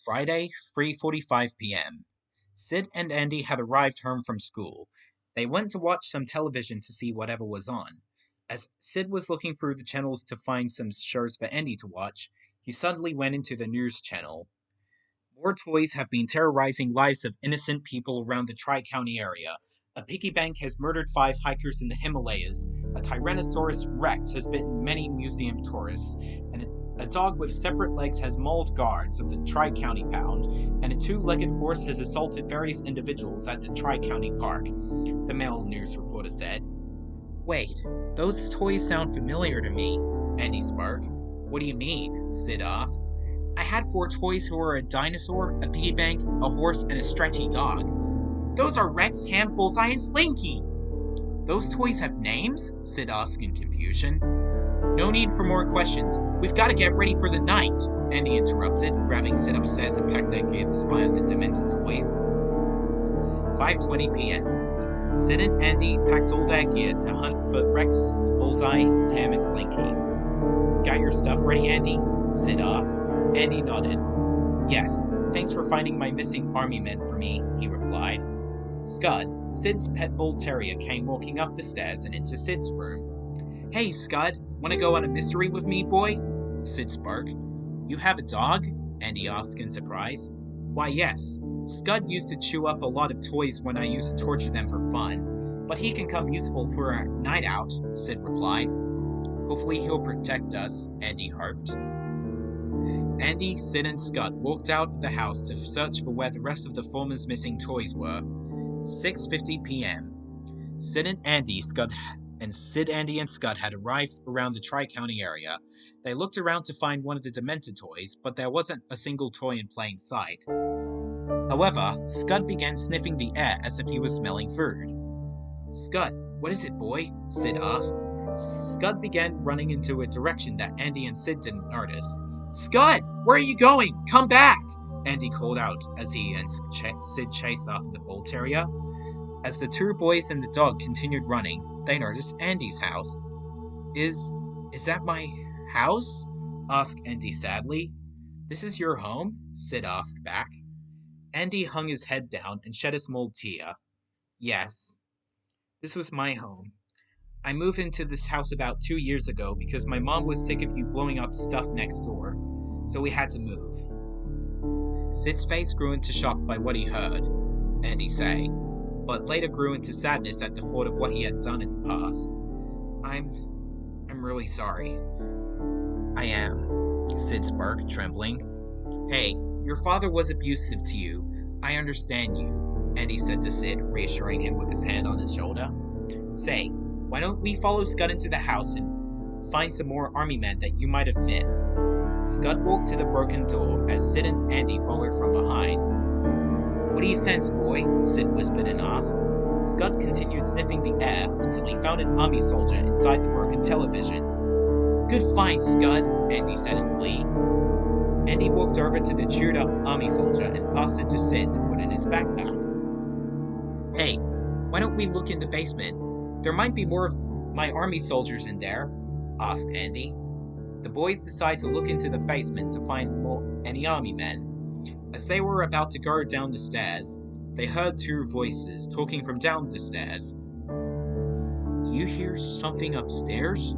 Friday, 3:45 p.m. Sid and Andy had arrived home from school. They went to watch some television to see whatever was on. As Sid was looking through the channels to find some shows for Andy to watch, he suddenly went into the news channel. More toys have been terrorizing lives of innocent people around the Tri-County area. A piggy bank has murdered 5 hikers in the Himalayas. A Tyrannosaurus Rex has bitten many museum tourists. And a dog with separate legs has mauled guards of the Tri-County Pound. And a two-legged horse has assaulted various individuals at the Tri-County Park, the male news reporter said. Wait, those toys sound familiar to me, Andy sparked. What do you mean? Sid asked. I had 4 toys who were a dinosaur, a piggy bank, a horse, and a stretchy dog. Those are Rex, Ham, Bullseye, and Slinky. Those toys have names? Sid asked in confusion. No need for more questions. We've got to get ready for the night, Andy interrupted, grabbing Sid upstairs to pack their gear to spy on the demented toys. 5:20 p.m. Sid and Andy packed all their gear to hunt for Rex, Bullseye, Ham, and Slinky. Got your stuff ready, Andy? Sid asked. Andy nodded. Yes, thanks for finding my missing army men for me, he replied. Scud, Sid's pet bull terrier, came walking up the stairs and into Sid's room. Hey, Scud, wanna go on a mystery with me, boy? Sid sparked. You have a dog? Andy asked in surprise. Why, yes. Scud used to chew up a lot of toys when I used to torture them for fun, but he can come useful for a night out, Sid replied. Hopefully he'll protect us, Andy hoped. Andy, Sid, and Scud walked out of the house to search for where the rest of the former's missing toys were. 6:50 p.m. Sid, Andy, and Scud had arrived around the Tri-County area. They looked around to find one of the demented toys, but there wasn't a single toy in plain sight. However, Scud began sniffing the air as if he was smelling food. Scud, what is it, boy? Sid asked. Scud began running into a direction that Andy and Sid didn't notice. Scud, where are you going? Come back! Andy called out as he and Sid chased after the bull terrier. As the 2 boys and the dog continued running, they noticed Andy's house. Is that my house? Asked Andy sadly. This is your home? Sid asked back. Andy hung his head down and shed a small tear. Yes. This was my home. I moved into this house about 2 years ago because my mom was sick of you blowing up stuff next door, so we had to move. Sid's face grew into shock by what he heard Andy say, but later grew into sadness at the thought of what he had done in the past. I'm really sorry. I am, Sid sparked, trembling. Hey, your father was abusive to you. I understand you, Andy said to Sid, reassuring him with his hand on his shoulder. Say, why don't we follow Scud into the house and find some more army men that you might have missed? Scud walked to the broken door as Sid and Andy followed from behind. What do you sense, boy? Sid whispered and asked. Scud continued sniffing the air until he found an army soldier inside the broken television. Good find, Scud, Andy said in glee. Andy walked over to the cheered up army soldier and passed it to Sid to put in his backpack. Hey, why don't we look in the basement? There might be more of my army soldiers in there, asked Andy. The boys decided to look into the basement to find any army men. As they were about to go down the stairs, they heard 2 voices talking from down the stairs. Do you hear something upstairs?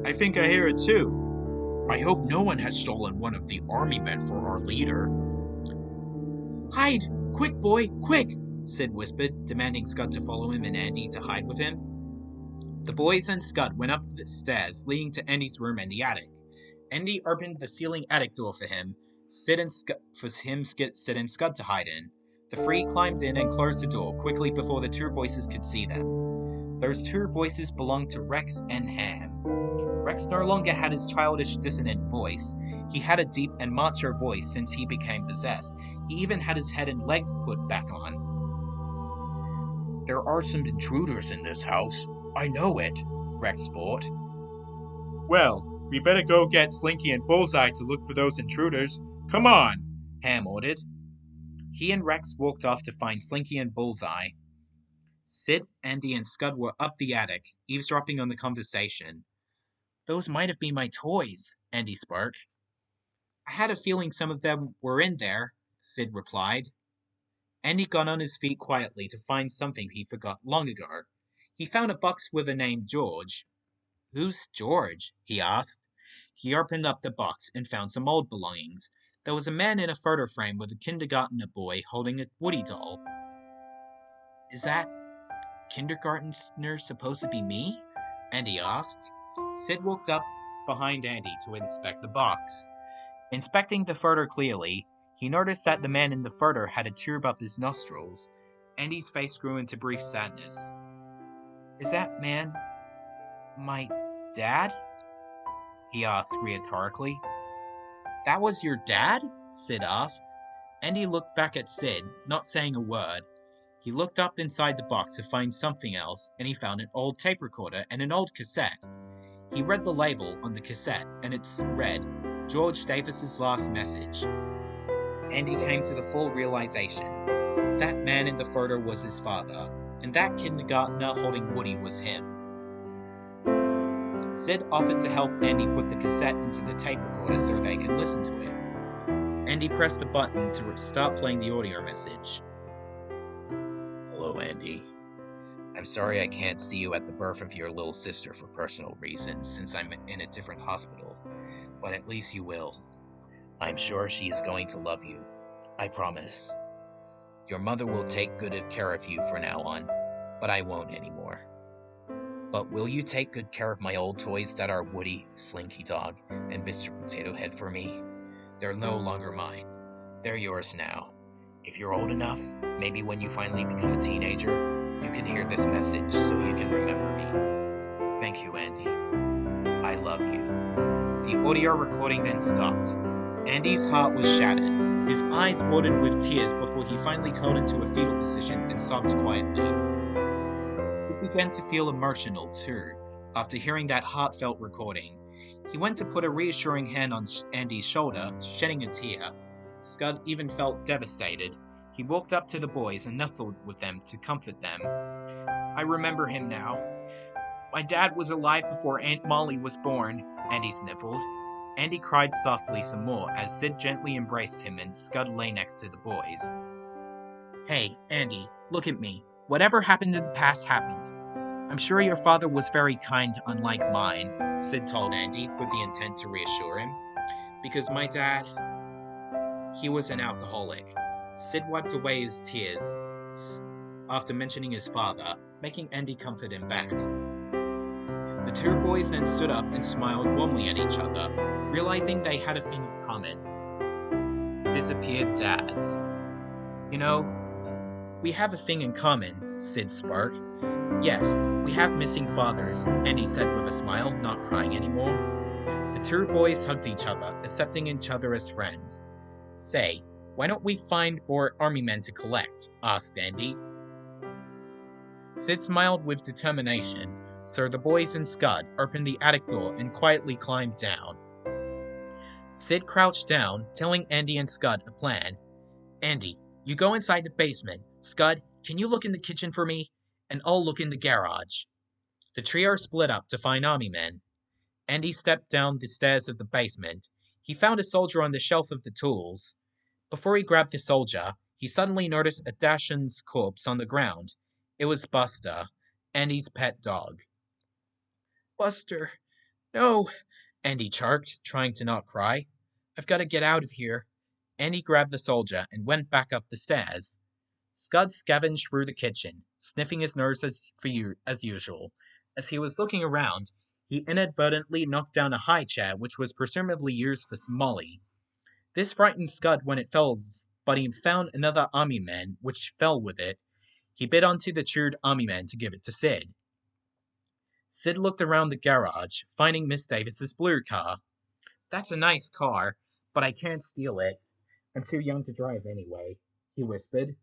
I think I hear it too. I hope no one has stolen one of the army men for our leader. Hide! Quick, boy, quick! Sid whispered, demanding Scud to follow him and Andy to hide with him. The boys and Scud went up the stairs leading to Andy's room and the attic. Andy opened the ceiling attic door for Sid and Scud to hide in. The 3 climbed in and closed the door quickly before the 2 voices could see them. Those 2 voices belonged to Rex and Ham. Rex no longer had his childish, dissonant voice. He had a deep and macho voice since he became possessed. He even had his head and legs put back on. There are some intruders in this house. I know it, Rex thought. Well, we better go get Slinky and Bullseye to look for those intruders. Come on, Ham ordered. He and Rex walked off to find Slinky and Bullseye. Sid, Andy, and Scud were up the attic, eavesdropping on the conversation. Those might have been my toys, Andy spoke. I had a feeling some of them were in there, Sid replied. Andy got on his feet quietly to find something he forgot long ago. He found a box with a name George. Who's George? He asked. He opened up the box and found some old belongings. There was a man in a photo frame with a kindergartner boy holding a Woody doll. Is that kindergartner supposed to be me? Andy asked. Sid walked up behind Andy to inspect the box. Inspecting the photo clearly, he noticed that the man in the photo had a tube up his nostrils. Andy's face grew into brief sadness. Is that man my dad? He asked rhetorically. That was your dad? Sid asked. Andy looked back at Sid, not saying a word. He looked up inside the box to find something else, and he found an old tape recorder and an old cassette. He read the label on the cassette, and it's read, George Davis's last message. Andy came to the full realization. That man in the photo was his father, and that kindergartner holding Woody was him. Sid offered to help Andy put the cassette into the tape recorder so they could listen to it. Andy pressed the button to start playing the audio message. Hello, Andy. I'm sorry I can't see you at the birth of your little sister for personal reasons since I'm in a different hospital, but at least you will. I'm sure she is going to love you. I promise. Your mother will take good care of you from now on, but I won't anymore. But will you take good care of my old toys that are Woody, Slinky Dog, and Mr. Potato Head for me? They're no longer mine. They're yours now. If you're old enough, maybe when you finally become a teenager, you can hear this message so you can remember me. Thank you, Andy. I love you. The audio recording then stopped. Andy's heart was shattered. His eyes watered with tears before he finally curled into a fetal position and sobbed quietly. He began to feel emotional, too, after hearing that heartfelt recording. He went to put a reassuring hand on Andy's shoulder, shedding a tear. Scud even felt devastated. He walked up to the boys and nestled with them to comfort them. I remember him now. My dad was alive before Aunt Molly was born, Andy sniffled. Andy cried softly some more as Sid gently embraced him and Scud lay next to the boys. Hey, Andy, look at me. Whatever happened in the past happened. I'm sure your father was very kind, unlike mine, Sid told Andy with the intent to reassure him. Because my dad, he was an alcoholic. Sid wiped away his tears after mentioning his father, making Andy comfort him back. The two boys then stood up and smiled warmly at each other, realizing they had a thing in common. Disappeared dads. You know, we have a thing in common, Sid spoke. Yes, we have missing fathers, Andy said with a smile, not crying anymore. The two boys hugged each other, accepting each other as friends. Say, why don't we find more army men to collect? Asked Andy. Sid smiled with determination, so the boys and Scud opened the attic door and quietly climbed down. Sid crouched down, telling Andy and Scud a plan. Andy, you go inside the basement. Scud, can you look in the kitchen for me? And I'll look in the garage. The trio split up to find army men. Andy stepped down the stairs of the basement. He found a soldier on the shelf of the tools. Before he grabbed the soldier, he suddenly noticed a Dachshund's corpse on the ground. It was Buster, Andy's pet dog. Buster, no, Andy choked, trying to not cry. I've got to get out of here. Andy grabbed the soldier and went back up the stairs. Scud scavenged through the kitchen, sniffing his nose as usual. As he was looking around, he inadvertently knocked down a high chair which was presumably used for Molly. This frightened Scud when it fell, but he found another army man which fell with it. He bit onto the chewed army man to give it to Sid. Sid looked around the garage, finding Miss Davis's blue car. That's a nice car, but I can't steal it. I'm too young to drive anyway, he whispered.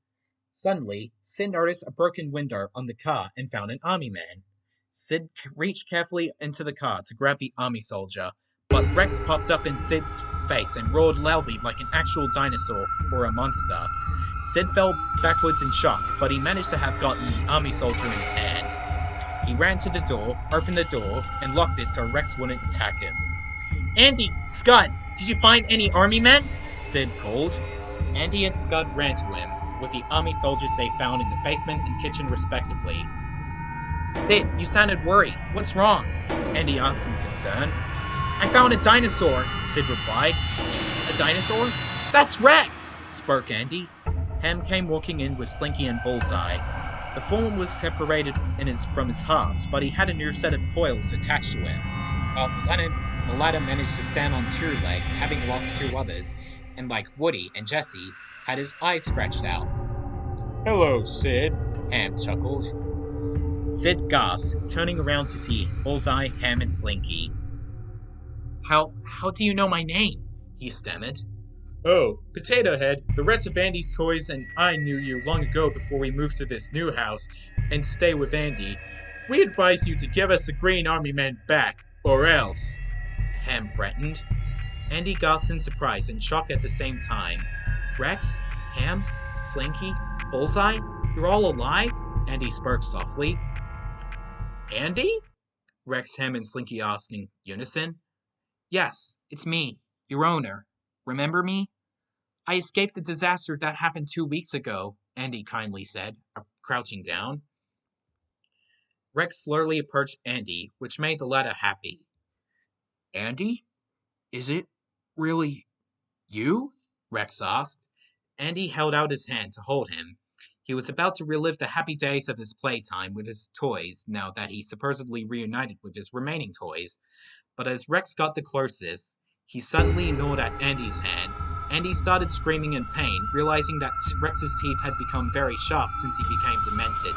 Suddenly, Sid noticed a broken window on the car and found an army man. Sid reached carefully into the car to grab the army soldier, but Rex popped up in Sid's face and roared loudly like an actual dinosaur or a monster. Sid fell backwards in shock, but he managed to have gotten the army soldier in his hand. He ran to the door, opened the door, and locked it so Rex wouldn't attack him. Andy, Scud, did you find any army men? Sid called. Andy and Scud ran to him, with the army soldiers they found in the basement and kitchen respectively. Sid, you sounded worried. What's wrong? Andy asked in concern. I found a dinosaur, Sid replied. A dinosaur? That's Rex, spoke Andy. Ham came walking in with Slinky and Bullseye. The former was separated from his halves, but he had a new set of coils attached to him, while the latter managed to stand on two legs, having lost two others, and like Woody and Jesse, had his eyes scratched out. Hello, Sid, Ham chuckled. Sid gasped, turning around to see Bullseye, Ham, and Slinky. How do you know my name? He stammered. Oh, Potato Head, the rest of Andy's toys and I knew you long ago before we moved to this new house and stay with Andy. We advise you to give us the Green Army Men back, or else. Ham threatened. Andy gasped in surprise and shock at the same time. Rex? Ham? Slinky? Bullseye? You're all alive? Andy spoke softly. Andy? Rex, Ham, and Slinky asked in unison. Yes, it's me, your owner. Remember me? I escaped the disaster that happened 2 weeks ago, Andy kindly said, crouching down. Rex slowly approached Andy, which made the latter happy. Andy? Is it really you? Rex asked. Andy held out his hand to hold him. He was about to relive the happy days of his playtime with his toys now that he supposedly reunited with his remaining toys. But as Rex got the closest, he suddenly gnawed at Andy's hand. Andy started screaming in pain, realizing that Rex's teeth had become very sharp since he became demented.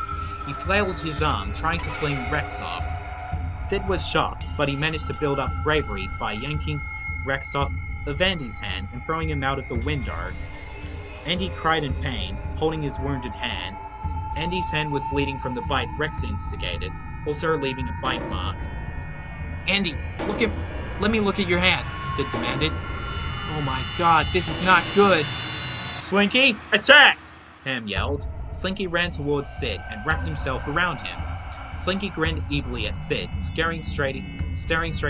He flailed his arm, trying to fling Rex off. Sid was shocked, but he managed to build up bravery by yanking Rex off of Andy's hand and throwing him out of the window. Andy cried in pain, holding his wounded hand. Andy's hand was bleeding from the bite Rex instigated, also leaving a bite mark. Andy, let me look at your hand, Sid demanded. Oh my god, this is not good. Slinky, attack! Ham yelled. Slinky ran towards Sid and wrapped himself around him. Slinky grinned evilly at Sid, staring straight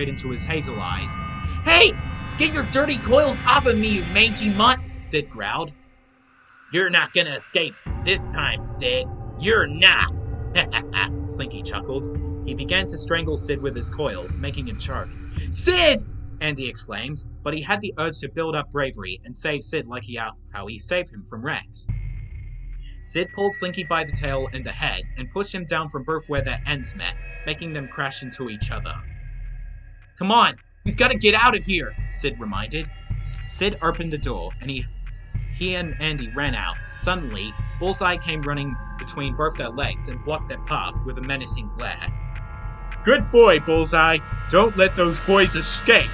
into his hazel eyes. Hey! Get your dirty coils off of me, you mangy mutt! Sid growled. You're not gonna escape this time, Sid. You're not! Slinky chuckled. He began to strangle Sid with his coils, making him choke. Sid! Andy exclaimed, but he had the urge to build up bravery and save Sid like how he saved him from Rex. Sid pulled Slinky by the tail and the head and pushed him down from both where their ends met, making them crash into each other. Come on, we've got to get out of here, Sid reminded. Sid opened the door, and he and Andy ran out. Suddenly, Bullseye came running between both their legs and blocked their path with a menacing glare. Good boy, Bullseye. Don't let those boys escape,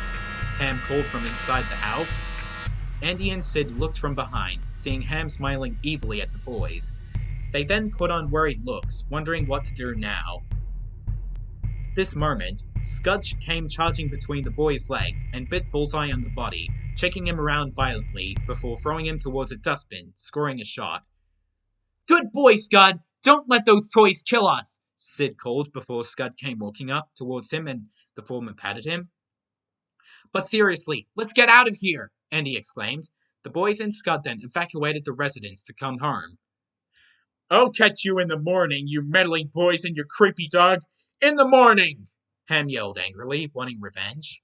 Ham called from inside the house. Andy and Sid looked from behind, seeing Ham smiling evilly at the boys. They then put on worried looks, wondering what to do now. This moment, Scud came charging between the boy's legs and bit Bullseye on the body, shaking him around violently before throwing him towards a dustbin, scoring a shot. Good boy, Scud! Don't let those toys kill us! Sid called before Scud came walking up towards him and the former patted him. But seriously, let's get out of here, Andy exclaimed. The boys and Scud then evacuated the residence to come home. I'll catch you in the morning, you meddling boys and your creepy dog. In the morning! Ham yelled angrily, wanting revenge.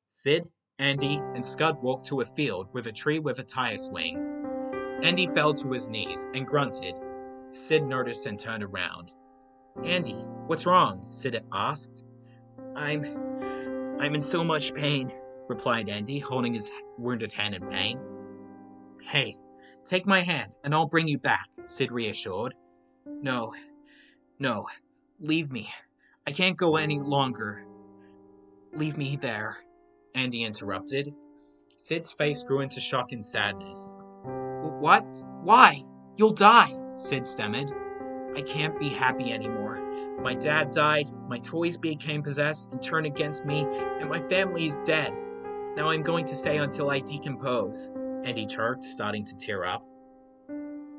Sid, Andy, and Scud walked to a field with a tree with a tire swing. Andy fell to his knees and grunted. Sid noticed and turned around. Andy, what's wrong? Sid asked. I'm in so much pain, replied Andy, holding his wounded hand in pain. Hey, take my hand and I'll bring you back, Sid reassured. No, leave me. I can't go any longer. Leave me there, Andy interrupted. Sid's face grew into shock and sadness. What? Why? You'll die, Sid stammered. I can't be happy anymore. My dad died, my toys became possessed and turned against me, and my family is dead. Now I'm going to stay until I decompose, Andy choked, starting to tear up.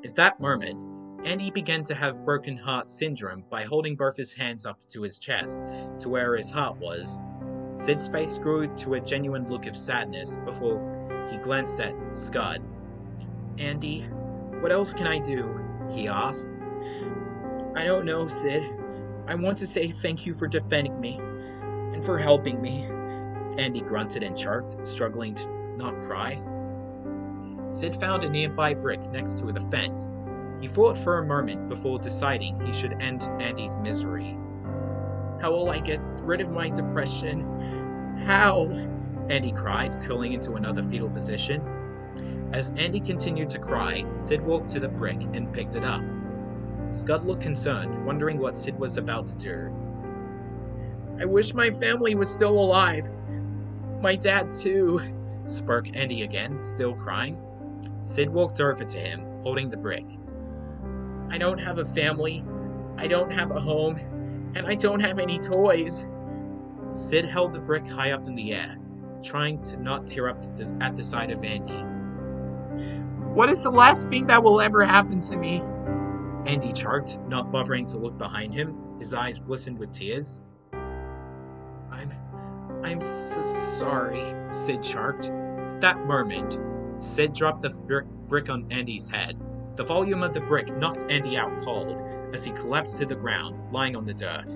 At that moment, Andy began to have broken heart syndrome by holding both his hands up to his chest, to where his heart was. Sid's face grew to a genuine look of sadness before he glanced at Scud. Andy, what else can I do? He asked. I don't know, Sid. I want to say thank you for defending me and for helping me. Andy grunted and choked, struggling to not cry. Sid found a nearby brick next to the fence. He thought for a moment before deciding he should end Andy's misery. How will I get rid of my depression? How? Andy cried, curling into another fetal position. As Andy continued to cry, Sid walked to the brick and picked it up. Scud looked concerned, wondering what Sid was about to do. I wish my family was still alive. My dad, too, spoke Andy again, still crying. Sid walked over to him, holding the brick. I don't have a family, I don't have a home, and I don't have any toys. Sid held the brick high up in the air, trying to not tear up at the sight of Andy. What is the last thing that will ever happen to me? Andy choked, not bothering to look behind him. His eyes glistened with tears. I'm so sorry, Sid choked. At that moment, Sid dropped the brick on Andy's head. The volume of the brick knocked Andy out cold as he collapsed to the ground, lying on the dirt.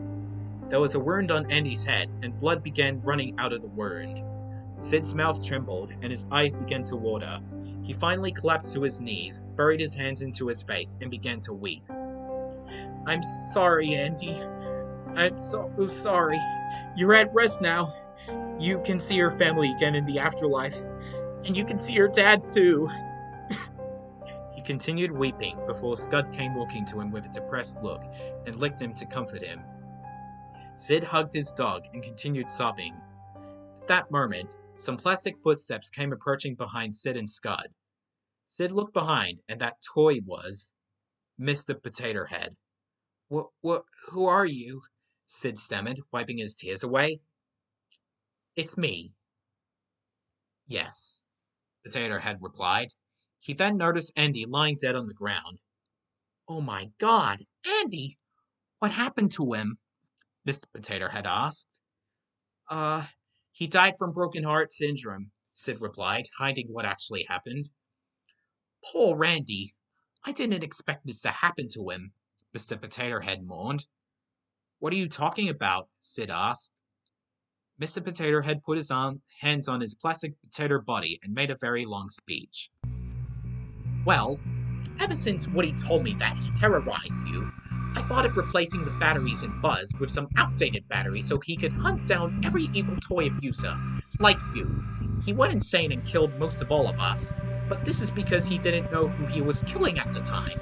There was a wound on Andy's head, and blood began running out of the wound. Sid's mouth trembled, and his eyes began to water. He finally collapsed to his knees, buried his hands into his face, and began to weep. I'm sorry, Andy. I'm so sorry. You're at rest now. You can see your family again in the afterlife. And you can see your dad, too. He continued weeping before Scud came walking to him with a depressed look and licked him to comfort him. Sid hugged his dog and continued sobbing. At that moment, some plastic footsteps came approaching behind Sid and Scud. Sid looked behind, and that toy was Mr. Potato Head. Who are you? Sid stammered, wiping his tears away. It's me. Yes, Potato Head replied. He then noticed Andy lying dead on the ground. Oh my God, Andy! What happened to him? Mr. Potato Head asked. He died from broken heart syndrome, Sid replied, hiding what actually happened. Poor Randy. I didn't expect this to happen to him, Mr. Potato Head mourned. What are you talking about? Sid asked. Mr. Potato Head put his hands on his plastic potato body and made a very long speech. Well, ever since Woody told me that he terrorized you, I thought of replacing the batteries in Buzz with some outdated batteries so he could hunt down every evil toy abuser, like you. He went insane and killed most of all of us, but this is because he didn't know who he was killing at the time.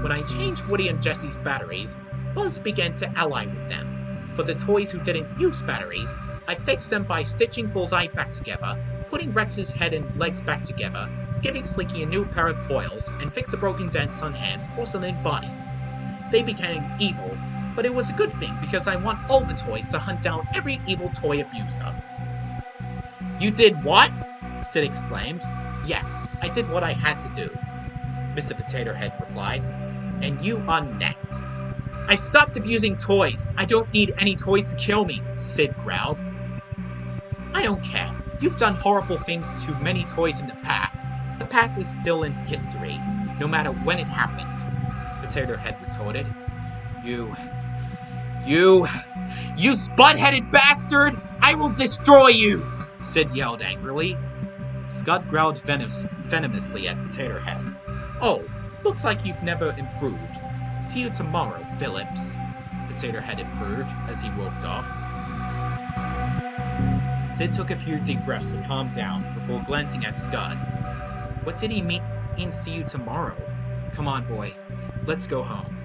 When I changed Woody and Jesse's batteries, Buzz began to ally with them. For the toys who didn't use batteries, I fixed them by stitching Bullseye back together, putting Rex's head and legs back together, giving Slinky a new pair of coils, and fixed the broken dents on hands, torso, and body. They became evil, but it was a good thing because I want all the toys to hunt down every evil toy abuser. You did what? Sid exclaimed. Yes, I did what I had to do, Mr. Potato Head replied. And you are next. I stopped abusing toys. I don't need any toys to kill me, Sid growled. I don't care. You've done horrible things to many toys in the past. The past is still in history, no matter when it happened, Potato Head retorted. You spud-headed bastard! I will destroy you! Sid yelled angrily. Scud growled venomously at Potato Head. Oh, looks like you've never improved. See you tomorrow, Phillips, Potato Head improved as he walked off. Sid took a few deep breaths to calm down before glancing at Scud. What did he mean, see you tomorrow? Come on, boy. Let's go home.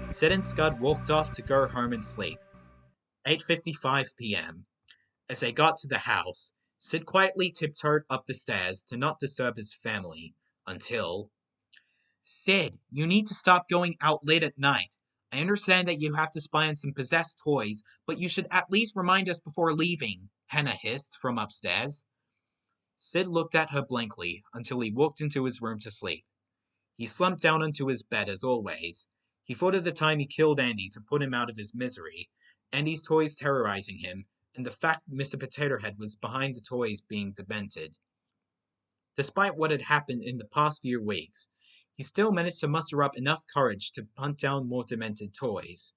Sid and Scud walked off to go home and sleep. 8:55 p.m. As they got to the house, Sid quietly tiptoed up the stairs to not disturb his family until... Sid, you need to stop going out late at night. I understand that you have to spy on some possessed toys, but you should at least remind us before leaving, Hannah hissed from upstairs. Sid looked at her blankly until he walked into his room to sleep. He slumped down onto his bed as always. He thought of the time he killed Andy to put him out of his misery, Andy's toys terrorizing him, and the fact Mr. Potato Head was behind the toys being demented. Despite what had happened in the past few weeks, he still managed to muster up enough courage to hunt down more demented toys.